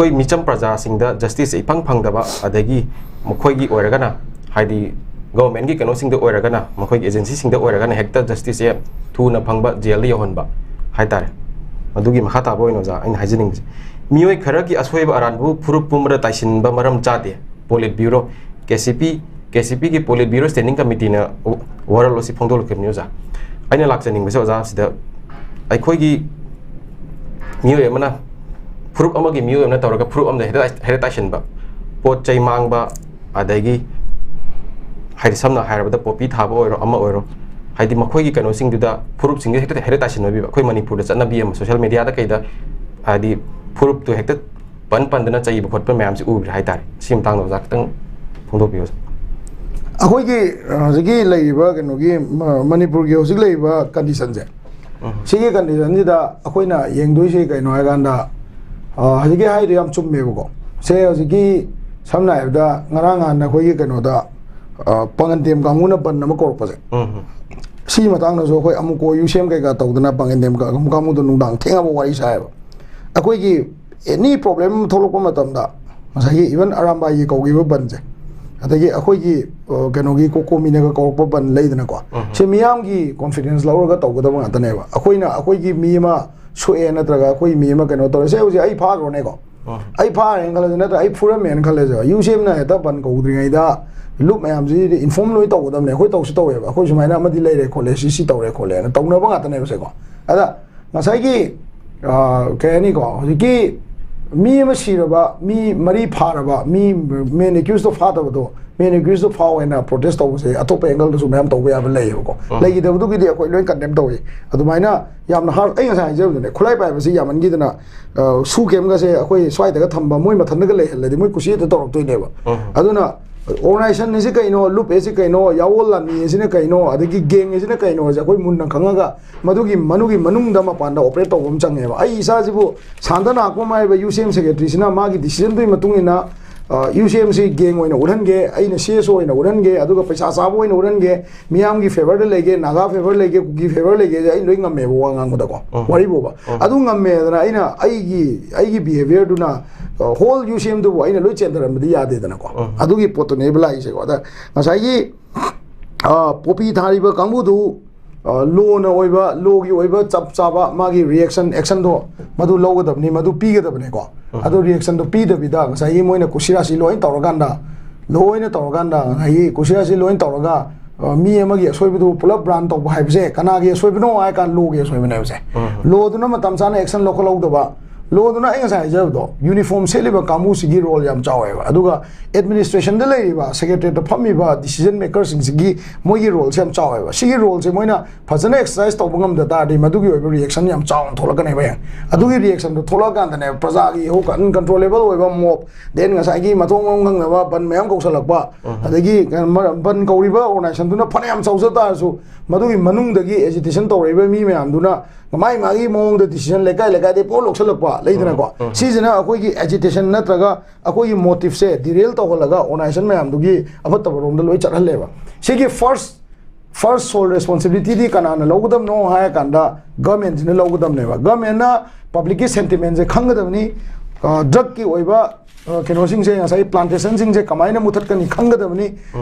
ꯑꯩꯈꯣꯏ ꯃꯤꯆꯝ ꯄ꯭ꯔꯖꯥꯁꯤꯡꯗ ꯖꯁꯇꯤꯁ ꯏꯐꯪ ꯐꯪꯗꯕ ꯑꯗꯒꯤ ꯃꯈꯣꯏꯒꯤ ꯑꯣꯏꯔꯒꯅ ꯍꯥꯏꯗꯤ ꯒꯣꯚꯔꯟꯃꯦꯟꯠꯒꯤ ꯀꯩꯅꯣꯁꯤꯡꯗ ꯑꯣꯏꯔꯒꯅ ꯃꯈꯣꯏꯒꯤ ꯑꯦꯖꯦꯟꯁꯤꯁꯤꯡꯗ ꯑꯣꯏꯔꯒꯅ ꯍꯦꯛꯇ ꯖꯁꯇꯤꯁꯁꯦ ꯊꯨꯅ ꯐꯪꯕ ꯖꯦꯜꯗ ꯌꯧꯍꯟꯕ ꯍꯥꯏꯇꯥꯔꯦ ꯑꯗꯨꯒꯤ ꯃꯈꯥ ꯇꯥꯕ ꯑꯣꯏꯅ ꯑꯣꯖꯥ ꯑꯩꯅ ꯍꯥꯏꯖꯅꯤꯡꯕꯁꯦ ꯃꯤꯑꯣꯏ ꯈꯔꯒꯤ ꯑꯁꯣꯏꯕ ꯑꯔꯥꯟꯕꯕꯨ ꯐꯨꯔꯨꯞ ꯄꯨꯝꯕꯗ ꯇꯥꯏꯁꯤꯟꯕ ꯃꯔꯝ ꯆꯥꯗꯦ ꯄꯣꯂꯤꯠ ꯕ꯭ꯌꯨꯔꯣ ꯀꯦꯁꯤꯄꯤꯒꯤ ꯄꯣꯂꯤꯠ ꯕ꯭ꯌꯨꯔꯣ ꯁ꯭ꯇꯦꯟꯗꯤꯡ ꯀꯃꯤꯇꯤꯅ ꯋꯥꯔꯣꯜ ꯑꯁꯤ ꯐꯣꯡꯗꯣꯛꯂꯛꯈꯤꯕꯅꯤ ꯑꯣꯖꯥ ꯑꯩꯅ ꯂꯥꯛꯆꯅꯤꯡꯕꯁꯦ ꯑꯣꯖꯥ ꯁꯤꯗ ꯑꯩꯈꯣꯏꯒꯤ ꯃꯤꯑꯣꯏ ꯑꯃꯅ ꯐꯨꯔꯨꯞ ꯑꯃꯒꯤ ꯃꯤꯑꯣꯏ ꯑꯃꯅ ꯇꯧꯔꯒ ꯐꯨꯔꯨꯞ ꯑꯃꯗ ꯍꯦꯛꯇ ꯇꯥꯏꯁꯤꯟꯕ ꯄꯣꯠ ꯆꯩ ꯃꯥꯡꯕ ꯑꯗꯒꯤ ꯍꯥꯏꯗꯤ ꯁꯝꯅ ꯍꯥꯏꯔꯕꯗ ꯄꯣꯄꯤ ꯊꯥꯕ ꯑꯣꯏꯔꯣ ꯑꯃ ꯑꯣꯏꯔꯣ ꯍꯥꯏꯗꯤ ꯃꯈꯣꯏꯒꯤ ꯀꯩꯅꯣꯁꯤꯡꯗꯨꯗ ꯐꯨꯔꯨꯞꯁꯤꯡꯗꯨ ꯍꯦꯛꯇ ꯇꯥꯏꯁꯤꯟꯅꯕꯤꯕ ꯑꯩꯈꯣꯏ ꯃꯅꯤꯄꯨꯔꯗ ꯆꯠꯅꯕꯤ ꯑꯃ ꯁꯣꯁꯤꯌꯦꯜ ꯃꯦꯗꯤꯌꯥꯗ ꯀꯩꯗ ꯍꯥꯏꯗꯤ ꯐꯨꯔꯨꯞꯇꯨ ꯍꯦꯛꯇ ꯄꯟꯗꯅ ꯆꯩꯕ ꯈꯣꯠꯄ ꯃꯌꯥꯝꯁꯤ ꯎꯕ꯭ꯔꯥ ꯍꯥꯏꯇꯥꯔꯦ ꯁꯤ ꯃꯇꯥꯡꯗ ꯑꯣꯖꯥ ꯈꯤꯇꯪ ꯐꯣꯡꯗꯣꯛꯄꯤꯌꯨ ꯑꯩꯈꯣꯏꯒꯤ ꯍꯧꯖꯤꯛꯀꯤ ꯂꯩꯔꯤꯕ ꯀꯩꯅꯣꯒꯤ ꯃꯅꯤꯄꯨꯔꯒꯤ ꯍꯧꯖꯤꯛ ꯂꯩꯔꯤꯕ ꯀꯟꯗꯤꯁꯟꯁꯦ ꯁꯤꯒꯤ ꯀꯟꯗꯤꯁꯟꯁꯤꯗ ꯑꯩꯈꯣꯏꯅ ꯌꯦꯡꯗꯣꯏꯁꯦ ꯀꯩꯅꯣ ꯍꯥꯏꯀꯥꯟꯗ ꯍꯧꯖꯤꯛꯀꯤ ꯍꯥꯏꯔꯤꯗꯣ ꯌꯥꯝ ꯆꯨꯝꯃꯦꯕꯀꯣ ꯁꯦ ꯍꯧꯖꯤꯛꯀꯤ ꯁꯝꯅ ꯍꯥꯏꯔꯕꯗ ꯉꯔꯥꯡ ꯅꯍꯥꯟ ꯑꯩꯈꯣꯏꯒꯤ ꯀꯩꯅꯣꯗ ꯄꯥꯡꯒꯟꯇꯦꯝ ꯀꯥꯡꯕꯨꯅ ꯕꯟ ꯑꯃ ꯀꯧꯔꯛꯄꯁꯦ ꯁꯤ ꯃꯇꯥꯡꯗꯁꯨ ꯑꯩꯈꯣꯏ ꯑꯃꯨꯛꯀꯣ ꯌꯨꯁꯦꯝ ꯀꯩꯀꯥ ꯇꯧꯗꯅ ꯄꯥꯡꯒꯟꯇꯦꯝ ꯀꯥꯡꯕꯨꯗꯣ ꯅꯨꯡꯗꯥꯡ ꯊꯦꯡꯉꯕ ꯋꯥꯔꯤ ꯁꯥꯏꯌꯦꯕ ꯑꯩꯈꯣꯏꯒꯤ ꯑꯦꯅꯤ ꯄ꯭ꯔꯣꯕ꯭ꯂꯦꯝ ꯑꯃ ꯊꯣꯛꯂꯛꯄ ꯃꯇꯝꯗ ꯉꯁꯥꯏꯒꯤ ꯏꯚꯟ ꯑꯔꯥꯝꯕꯥꯏꯒꯤ ꯀꯧꯈꯤꯕ ꯕꯟꯁꯦ ꯑꯗꯒꯤ ꯑꯩꯈꯣꯏꯒꯤ ꯀꯩꯅꯣꯒꯤ ꯀꯣꯀꯣꯃꯤꯅꯒ ꯀꯧꯔꯛꯄ ꯕꯟ ꯂꯩꯗꯅꯀꯣ ꯁꯤ ꯃꯤꯌꯥꯝꯒꯤ ꯀꯣꯟꯐꯤꯗꯦꯟꯁ ꯂꯧꯔꯒ ꯇꯧꯒꯗꯕ ꯉꯥꯛꯇꯅꯦꯕ ꯑꯩꯈꯣꯏꯒꯤ ꯃꯤ ꯑꯃ ꯁꯣꯛꯑꯦ ꯅꯠꯇ꯭ꯔꯒ ꯑꯩꯈꯣꯏ ꯃꯤ ꯑꯃ ꯀꯩꯅꯣ ꯇꯧꯔꯦ ꯁꯦ ꯍꯧꯖꯤꯛ ꯑꯩ ꯐꯥꯈ꯭ꯔꯣꯅꯦꯀꯣ ꯑꯩ ꯐꯥꯔꯦꯅ ꯈꯜꯂꯁꯦ ꯅꯠꯇ꯭ꯔꯒ ꯑꯩ ꯐꯨꯔꯝꯃꯦꯅ ꯈꯜꯂꯁꯦ ꯌꯨꯁꯦꯝꯅ ꯍꯦꯛꯇ ꯕꯟ ꯀꯧꯗ꯭ꯔꯤꯉꯩꯗ ꯂꯨꯞ ꯃꯌꯥꯝꯁꯤꯗꯤ ꯏꯟꯐꯣर्म ꯂꯣꯏ ꯇꯧꯒꯗꯕꯅꯦ ꯑꯩꯈꯣꯏ ꯇꯧꯁꯨ ꯇꯧꯋꯦꯕ ꯑꯩꯈꯣꯏ ꯁꯨꯃꯥꯏꯅ ꯑꯃꯗꯤ ꯂꯩꯔꯦ ꯈꯣꯠꯂꯦ ꯁꯤ ꯇꯧꯔꯦ ꯈꯣꯠꯂꯦꯅ ꯇꯧꯅꯕ ꯉꯥꯛꯇꯅꯦꯕꯁꯦꯀꯣ ꯑꯗ ꯉꯁꯥꯏꯒꯤ ꯀꯩ ꯍꯥꯏꯅꯤꯀꯣ ꯍꯧꯖꯤꯛꯀꯤ ꯃꯤ ꯑꯃ ꯁꯤꯔꯕ ꯃꯤ ꯃꯔꯤ ꯐꯥꯔꯕ ꯃꯤ ꯃꯦꯟ ꯑꯦꯀ꯭ꯌꯨꯁꯇꯣ ꯐꯥꯗꯕꯗꯣ ꯃꯦꯟ ꯑꯦꯀ꯭ꯌꯨꯁꯇꯣ ꯐꯥꯎꯋꯦꯅ ꯄ꯭ꯔꯣꯇꯦꯁ ꯇꯧꯕꯁꯦ ꯑꯇꯣꯞꯄ ꯑꯦꯡꯒꯜꯗꯁꯨ ꯃꯌꯥꯝ ꯇꯧꯕ ꯌꯥꯕ ꯂꯩꯌꯦꯕꯀꯣ ꯂꯩꯈꯤꯗꯕꯗꯨꯒꯤꯗꯤ ꯑꯩꯈꯣꯏ ꯂꯣꯏ ꯀꯟꯗꯦꯝ ꯇꯧꯏ ꯑꯗꯨꯃꯥꯏꯅ ꯌꯥꯝꯅ ꯍꯥꯔꯠ ꯑꯩ ꯉꯁꯥꯏ ꯍꯥꯏꯖꯕꯗꯨꯅꯦ ꯈꯨꯠꯂꯥꯏ ꯄꯥꯏꯕꯁꯤ ꯌꯥꯝꯃꯟꯈꯤꯗꯅ ꯁꯨ ꯀꯦꯝꯒꯁꯦ ꯑꯩꯈꯣꯏ ꯁ꯭ꯋꯥꯏꯗꯒ ꯊꯝꯕ ꯃꯣꯏ ꯃꯊꯟꯗꯒ ꯂꯩꯍꯜꯂꯗꯤ ꯃꯣꯏ ꯀꯨꯁꯤꯗ ꯇꯧꯔꯛꯇꯣꯏꯅꯦꯕ ꯑꯗꯨꯅ ꯑꯣꯔꯒꯅꯥꯏꯖꯦꯁꯟ ꯑꯁꯤ ꯀꯩꯅꯣ ꯂꯨꯞ ꯑꯁꯤ ꯀꯩꯅꯣ ꯌꯥꯋꯣꯜ ꯂꯥꯟꯃꯤ ꯑꯁꯤꯅ ꯀꯩꯅꯣ ꯑꯗꯒꯤ ꯒꯦꯡ ꯑꯁꯤꯅ ꯀꯩꯅꯣ ꯍꯥꯏꯁꯦ ꯑꯩꯈꯣꯏ ꯃꯨꯟꯅ ꯈꯪꯉꯒ ꯃꯗꯨꯒꯤ ꯃꯅꯨꯡꯗ ꯃꯄꯥꯟꯗ ꯑꯣꯄꯔꯦꯠ ꯇꯧꯕ ꯑꯃ ꯆꯪꯉꯦꯕ ꯑꯩ ꯏꯁꯥꯁꯤꯕꯨ ꯁꯥꯟꯇ ꯅꯥꯍꯛꯄꯝ ꯍꯥꯏꯕ ꯌꯨꯁꯦꯝ ꯁꯦꯀ꯭ꯔꯦꯇꯔꯤꯁꯤꯅ ꯃꯥꯒꯤ ꯗꯤꯁꯤꯖꯟꯗꯨꯒꯤ ꯃꯇꯨꯡ ꯏꯟꯅ ꯌꯨꯁꯦꯝꯁꯤ ꯒꯦꯡ ꯑꯣꯏꯅ ꯎꯠꯍꯟꯒꯦ ꯑꯩꯅ ꯁꯤएसओ ꯑꯣꯏꯅ ꯎꯠꯍꯟꯒꯦ ꯑꯗꯨꯒ ꯄꯩꯁꯥ ꯆꯥꯕ ꯑꯣꯏꯅ ꯎꯠꯍꯟꯒꯦ ꯃꯤꯌꯥꯝꯒꯤ ꯐꯦꯚꯔꯗ ꯂꯩꯒꯦ ꯅꯥꯒꯥ ꯐꯦꯚꯔ ꯂꯩꯒꯦ ꯀꯨꯀꯤ ꯐꯦꯚꯔ ꯂꯩꯒꯦ ꯑꯩ ꯂꯣꯏ ꯉꯝꯃꯦꯕ ꯋꯥ ꯉꯥꯡꯕꯗꯀꯣ ꯋꯥꯔꯤꯕꯣꯕ ꯑꯗꯨ ꯉꯝꯃꯦꯗꯅ ꯑꯩꯒꯤ ꯕꯤꯍꯦꯚꯤꯌꯔꯗꯨꯅ ꯍꯣꯜ ꯌꯨꯁꯦꯝꯗꯨꯕꯨ ꯑꯩꯅ ꯂꯣꯏ ꯆꯦꯟꯊꯔꯝꯕꯗꯤ ꯌꯥꯗꯦꯗꯅꯀꯣ ꯑꯗꯨꯒꯤ ꯄꯣꯠꯇꯨꯅꯦꯕ ꯂꯥꯛꯏꯁꯦꯀꯣ ꯑꯗ ꯉꯁꯥꯏꯒꯤ ꯄꯣꯄꯤ ꯊꯥꯔꯤꯕ ꯀꯥꯡꯕꯨꯗꯨ ꯂꯣꯅ ꯑꯣꯏꯕ ꯂꯣꯒꯤ ꯑꯣꯏꯕ ꯆꯞ ꯆꯥꯕ ꯃꯥꯒꯤ ꯑꯦꯛꯁꯟꯗꯣ ꯃꯗꯨ ꯂꯧꯒꯗꯕꯅꯤ ꯃꯗꯨ ꯄꯤꯒꯗꯕꯅꯦꯀꯣ ꯑꯗꯨ ꯔꯤꯑꯦꯛꯁꯟꯗꯣ ꯄꯤꯗꯕꯤꯗ ꯉꯁꯥꯏꯒꯤ ꯃꯣꯏꯅ ꯀꯨꯁꯤꯔꯥꯁꯤ ꯂꯣꯏ ꯇꯧꯔꯀꯥꯟꯗ ꯉꯁꯥꯏꯒꯤ ꯀꯨꯁꯤꯔꯥꯁꯤ ꯂꯣꯏ ꯇꯧꯔꯒ ꯃꯤ ꯑꯃꯒꯤ ꯑꯁꯣꯏꯕꯗꯨ ꯄꯨꯂꯞ ꯕ꯭ꯔꯥꯟ ꯇꯧꯕ ꯍꯥꯏꯕꯁꯦ ꯀꯅꯥꯒꯤ ꯑꯁꯣꯏꯕꯅꯣ ꯍꯥꯏ ꯀꯥꯟꯗ ꯂꯣꯒꯤ ꯑꯁꯣꯏꯕꯅꯦꯕꯁꯦ ꯂꯣꯗꯨꯅ ꯃꯇꯝ ꯆꯥꯅ ꯑꯦꯛꯁꯟ ꯂꯧꯈꯠꯍꯧꯗꯕ ꯂꯣꯗꯨꯅ ꯑꯩ ꯉꯁꯥꯏ ꯍꯥꯏꯖꯕꯗꯣ ꯌꯨꯅꯤꯐꯣꯔꯝ ꯁꯦꯠꯂꯤꯕ ꯀꯥꯡꯕꯨꯁꯤꯒꯤ ꯔꯣꯜ ꯌꯥꯝ ꯆꯥꯎꯋꯦꯕ ꯑꯗꯨꯒ ꯑꯦꯗꯃꯤꯅꯤꯁꯇ꯭ꯔꯦꯁꯟꯗ ꯂꯩꯔꯤꯕ ꯁꯦꯀ꯭ꯔꯦꯇꯔꯤꯌꯦꯠꯇ ꯐꯝꯃꯤꯕ ꯗꯤꯁꯤꯖꯟ ꯃꯦꯀꯔꯁꯤꯡꯁꯤꯒꯤ ꯃꯣꯏꯒꯤ ꯔꯣꯜꯁꯦ ꯌꯥꯝ ꯆꯥꯎꯋꯦꯕ ꯁꯤꯒꯤ ꯔꯣꯜꯁꯦ ꯃꯣꯏꯅ ꯐꯖꯅ ꯑꯦꯛꯁꯔꯁꯥꯏꯁ ꯇꯧꯕ ꯉꯝꯗ ꯇꯥꯔꯗꯤ ꯃꯗꯨꯒꯤ ꯑꯣꯏꯕ ꯔꯤꯑꯦꯛꯁꯟ ꯌꯥꯝ ꯆꯥꯎꯅ ꯊꯣꯛꯂꯛꯀꯅꯦꯕ ꯍꯌꯦꯡ ꯑꯗꯨꯒꯤ ꯔꯤꯑꯦꯛꯁꯟꯗꯣ ꯊꯣꯛꯂꯛꯑꯀꯥꯟꯗꯅꯦꯕ ꯄ꯭ꯔꯖꯥꯒꯤ ꯑꯟꯀꯟꯇ꯭ꯔꯣꯂꯦꯕꯜ ꯑꯣꯏꯕ ꯃꯣꯞ ꯗꯦꯟ ꯉꯁꯥꯏꯒꯤ ꯃꯊꯣꯡ ꯃꯔꯝ ꯈꯪꯗꯕ ꯕꯟ ꯃꯌꯥꯝ ꯀꯧꯁꯜꯂꯛꯄ ꯑꯗꯒꯤ ꯕꯟ ꯀꯧꯔꯤꯕ ꯑꯣꯔꯒꯅꯥꯏꯖꯦꯁꯟꯗꯨꯅ ꯐꯅꯌꯥꯝ ꯆꯥꯎꯖ ꯇꯥꯔꯁꯨ ꯃꯗꯨꯒꯤ ꯃꯅꯨꯡꯗꯒꯤ ꯑꯦꯖꯤꯇꯦꯁꯟ ꯇꯧꯔꯛꯏꯕ ꯃꯤ ꯃꯌꯥꯝꯗꯨꯅ ꯃꯥꯒꯤ ꯃꯑꯣꯡꯗ ꯗꯤꯁꯤꯖꯟ ꯂꯩꯀꯥꯏꯗꯩ ꯄꯣꯠ ꯂꯧꯁꯜꯂꯛꯄ ꯂꯩꯗꯅꯀꯣ ꯁꯤꯁꯤꯅ ꯑꯩꯈꯣꯏꯒꯤ ꯑꯦꯖꯤꯇꯦꯁꯟ ꯅꯠꯇ꯭ꯔꯒ ꯑꯩꯈꯣꯏꯒꯤ ꯃꯣꯇꯤꯞꯁꯦ ꯗꯤꯔꯦꯜ ꯇꯧꯍꯜꯂꯒ ꯑꯣꯔꯒꯅꯥꯏꯖꯦꯁꯟ ꯃꯌꯥꯝꯗꯨꯒꯤ ꯑꯐꯠꯇꯕ ꯔꯣꯝꯗ ꯂꯣꯏ ꯆꯠꯍꯜꯂꯦꯕ ꯁꯤꯒꯤ ꯐꯥꯔꯁ ꯁꯣꯜ ꯔꯦꯁꯄꯣꯟꯁꯤꯕꯤꯂꯤꯇꯤꯗꯤ ꯀꯅꯥꯅ ꯂꯧꯒꯗꯕꯅꯣ ꯍꯥꯏꯔ ꯀꯥꯟꯗ ꯒꯚꯔꯟꯃꯦꯟꯠꯁꯤꯅ ꯂꯧꯒꯗꯕꯅꯦꯕ ꯒꯚꯔꯟꯃꯦꯟꯠꯅ ꯄꯕ꯭ꯂꯤꯛꯀꯤ ꯁꯦꯟꯇꯤꯃꯦꯟꯁꯦ ꯈꯪꯒꯗꯕꯅꯤ ꯗ꯭ꯔꯒꯀꯤ ꯑꯣꯏꯕ ꯀꯩꯅꯣꯁꯤꯡꯁꯦ ꯉꯁꯥꯏ ꯄ꯭ꯂꯥꯟꯇꯦꯁꯟꯁꯤꯡꯁꯦ ꯀꯃꯥꯏꯅ ꯃꯨꯊꯠꯀꯅꯤ ꯈꯪꯒꯗꯕꯅꯤ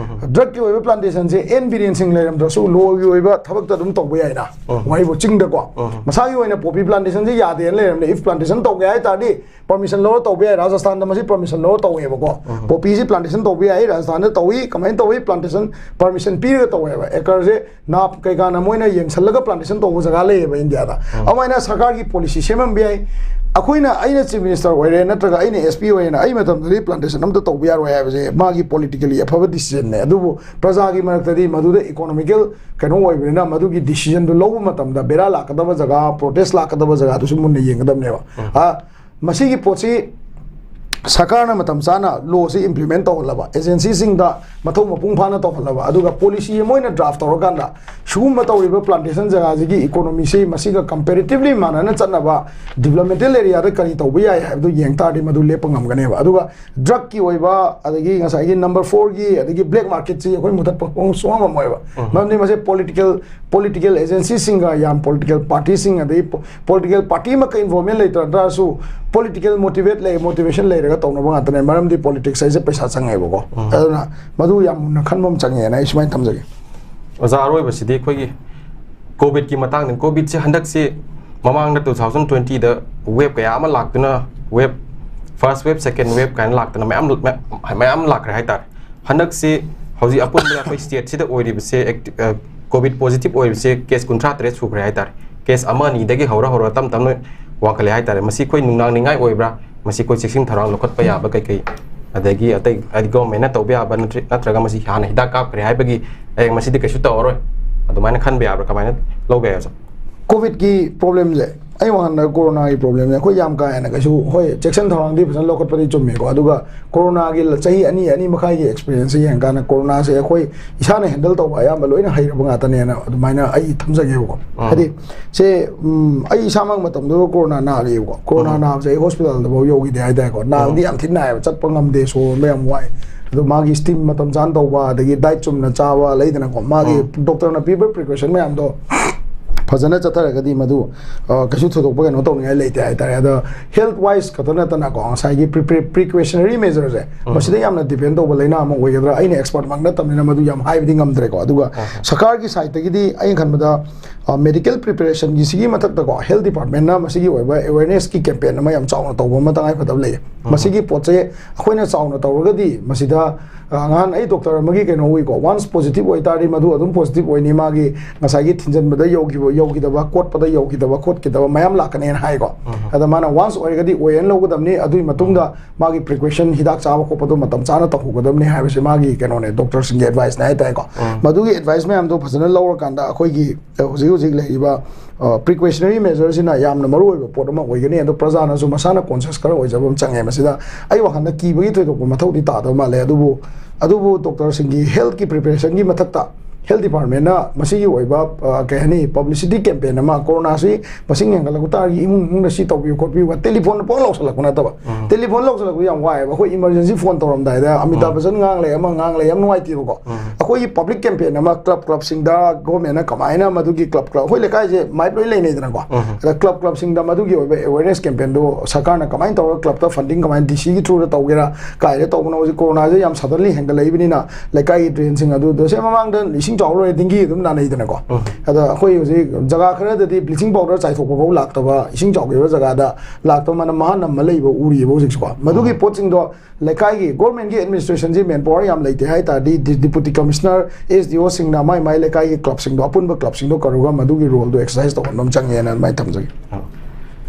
ꯗ꯭ꯔꯒꯀꯤ ꯑꯣꯏꯕ ꯄ꯭ꯂꯥꯟꯇꯦꯁꯟꯁꯦ ꯑꯦꯟꯕꯤꯔꯦꯟꯁꯤꯡ ꯂꯩꯔꯝꯗ꯭ꯔꯁꯨ ꯂꯣꯒꯤ ꯑꯣꯏꯕ ꯊꯕꯛꯇ ꯑꯗꯨꯝ ꯇꯧꯕ ꯌꯥꯏꯅ ꯋꯥꯔꯤꯕꯨ ꯆꯤꯡꯗꯀꯣ ꯃꯁꯥꯒꯤ ꯑꯣꯏꯅ ꯄꯣꯄꯤ ꯄ꯭ꯂꯥꯟꯇꯦꯁꯟꯁꯦ ꯌꯥꯗꯦꯅ ꯂꯩꯔꯝꯅꯦ ꯏꯐ ꯄ꯭ꯂꯥꯟꯇꯦꯁꯟ ꯇꯧꯒꯦ ꯍꯥꯏ ꯇꯥꯔꯗꯤ ꯄꯔꯃꯤꯁꯟ ꯂꯧꯔ ꯇꯧꯕ ꯌꯥꯏ ꯔꯥꯖꯁꯊꯥꯟꯗ ꯃꯁꯤ ꯄꯔꯃꯤꯁꯟ ꯂꯧꯔ ꯇꯧꯋꯦꯕꯀꯣ ꯄꯣꯄꯤꯁꯤ ꯄ꯭ꯂꯥꯟꯇꯦꯁꯟ ꯇꯧꯕ ꯌꯥꯏ ꯔꯥꯖꯁꯊꯥꯟꯗ ꯇꯧꯏ ꯀꯃꯥꯏꯅ ꯇꯧꯏ ꯄ꯭ꯂꯥꯟꯇꯦꯁꯟ ꯄꯔꯃꯤꯁꯟ ꯄꯤꯔꯒ ꯇꯧꯋꯦꯕ ꯑꯦꯀꯔꯁꯦ ꯅꯥꯞ ꯀꯩꯀꯥꯅ ꯃꯣꯏꯅ ꯌꯦꯡꯁꯜꯂꯒ ꯄ꯭ꯂꯥꯟꯇꯦꯁꯟ ꯇꯧꯕ ꯖꯒꯥ ꯂꯩꯌꯦꯕ ꯏꯟꯗꯤꯌꯥꯗ ꯑꯗꯨꯃꯥꯏꯅ ꯁꯔꯀꯥꯔꯒꯤ ꯄꯣꯂꯤꯁꯤ ꯁꯦꯝꯃꯝꯕ ꯌꯥꯏ ꯑꯩꯅ ꯆꯤꯐ ꯃꯤꯅꯤꯁꯇꯔ ꯑꯣꯏꯔꯦ ꯅꯠꯇ꯭ꯔꯒ ꯑꯩꯅ SP ꯑꯣꯏꯔꯦꯅ ꯑꯩ ꯃꯇꯝꯗꯗꯤ ꯄ꯭ꯂꯥꯟꯇꯦꯁꯟ ꯑꯝꯇ ꯇꯧꯕ ꯌꯥꯔꯣꯏ ꯍꯥꯏꯕꯁꯦ ꯃꯥꯒꯤ ꯄꯣꯂꯤꯇꯤꯀꯦꯂꯤ ꯑꯐꯕ ꯗꯤꯁꯤꯖꯟꯅꯦ ꯑꯗꯨꯕꯨ प्रजाꯒꯤ ꯃꯔꯛꯇꯗꯤ ꯃꯗꯨꯗ इकोनॉमिकल कनो ओइबनिना मदुगी डिसीजन दु लौब मतमदा बेरा लाकदब जगह प्रोटेस्ट लाकदब जगह दुसु मुन्ने येंगदबनेबा मसीगी पोची सरकार मतम चाना लो से इम्प्लीमेंट तौहलबा एजेंसी सिंगदा मथौ मपुंग फाना तौहलबा अदुगा पॉलिसी मोइना ड्राफ्ट तौरकांदा सुगुम तौरिबा प्लांटेशन जगह जिगी इकोनॉमी से मसीगा कंपैरेटिवली मानना चन्नबा डेवलपमेंटल एरिया दा करी तौबा याय हाबदु येंगतादि मदु लेपंगमगनेबा अदुगा ड्रग की ओइबा अदगी ngसाइगी नंबर 4 की अदगी ब्लैक मार्केट से अखोय मुदत पोंग सोंग मोइबा ममने मसे पॉलिटिकल एजेंसी सिंगा याम पॉलिटिकल पार्टी सिंग अदगी पॉलिटिकल पार्टी मा का involvement लेतरदासु political motivation leiraga tawna ba ngata ne maram di politics ai se paisa changai boko aduna madu yam na khanbam changai na ismai thamjage oza aroi ba sidi khoi gi covid ki matang ne covid se handak se mamang na 2020 da wave kaya ama laktuna wave first wave second wave kan laktuna mayam lak ra haitar handak se hauji apun bra khoi state sida oiri ba se covid positive oiri se case kuntra tre su ra haitar case ama ni dagi hora tam tam wangkale haitar masi khoi nungnang ningai oibra masi khoi chexing tharang lokot pa ya ba kai kai adagi atai government na tawbya ba natraga masi hana hida kap kre haibagi masi di kaisu tawroi adumana khan ba kamana lobe ya covid ki problem je ai wan na corona ki problem ne ko yam ka na kaisu hoi section tharang di phasan lokot pari chumme ko aduga corona gi chahi ani makhai gi experience yang kana corona se khoi isana handle taw ayam loina haira banga tane na adumaina ai thamjage ko hadi se ai samang matam do corona na ri ko corona na se hospital da bo yogi de ai da ko na di am thin na chat pangam de so me am wai do magi steam matam jan taw ba de gi diet chum na chawa leidana ko magi doctor na people precaution me am do फजन चतरगदी मधु कछु थोदोप कनो तौनिंग लेते हाइतारे अद health wise खतना तना को साइगी precautionary measures है मसिदा यामना depend तौब लेना अम ओइगद्रा आइने एक्सपर्ट मंगना तमना मधु याम हाइबदि ngамद्रे को अदुगा सरकार की साइड तगिदी आइ खनबदा मेडिकल प्रिपरेशन की सिगी मथक तको हेल्थ डिपार्टमेंट ना मसिगी ओइबा अवेयरनेस की कैंपेन मा याम चावना तौब मतंगाइ फदब ले मसिगी पोचे अखोइना चावना तौरगदी मसिदा ngan ai doctor magi keno wi ko once positive oi tari madu adum positive oi ni magi ngasai gi thinjan bada yogi da ba kot pada yogi da ba kot ki da mayam lakane hai ko ada mana once oi gadi oi en lo gadam ni adui matung da magi precaution hidak chawa ko padu matam chana ta hu gadam ni hai ba se magi keno ne doctor sing advice na ta ko madu gi advice me am do phasana lower kanda akhoi gi hoji le ba precautionary measures ina yamna maru oi pot ma oi gani ado praja na su masana conscious kara oi jabam change masida ai wa hana ki bagi thoi ko mathau di ta da ma le adubu doctor singi health ki preparation gi mathakta health department na masigi oiba kahani publicity campaign ma corona si masing yang kala kutar gi imung na si topi ko pi wa telephone pon lo sala kuna ta ba telephone lo sala ku yang wai ba ko emergency phone toram dai da amita bajan ngang le yam nuai ti ko akoi public campaign ma club sing da government na kamaina madu gi club hoi le kai je mai ploi le nei dana ko da club sing da madu gi oiba awareness campaign do sarkar na kamain to club ta funding kamain dc gi through da tawgera kai re to no corona je yam suddenly handle leibini na le kai train sing adu do se mamang dan lising चावलो दिंगी दम ना नहीं को अदा कोई उसे जगह खरे दे bleaching powder चाइथोक बो लाक्तबा इसिंग चावगे जगह दा लाक्तो मन महान नम लेबो उरी बो सिक्स को मधुगी पोचिंग दो लेकाई की गवर्नमेंट की एडमिनिस्ट्रेशन जी मेन पावर याम लेते है ता डी डिप्टी कमिश्नर एसडीओ सिंग ना माई लेकाई की क्लब सिंग दो अपुन क्लब सिंग दो करुगा मधुगी रोल दो एक्सरसाइज तो नम चंगे ना माई थमजगी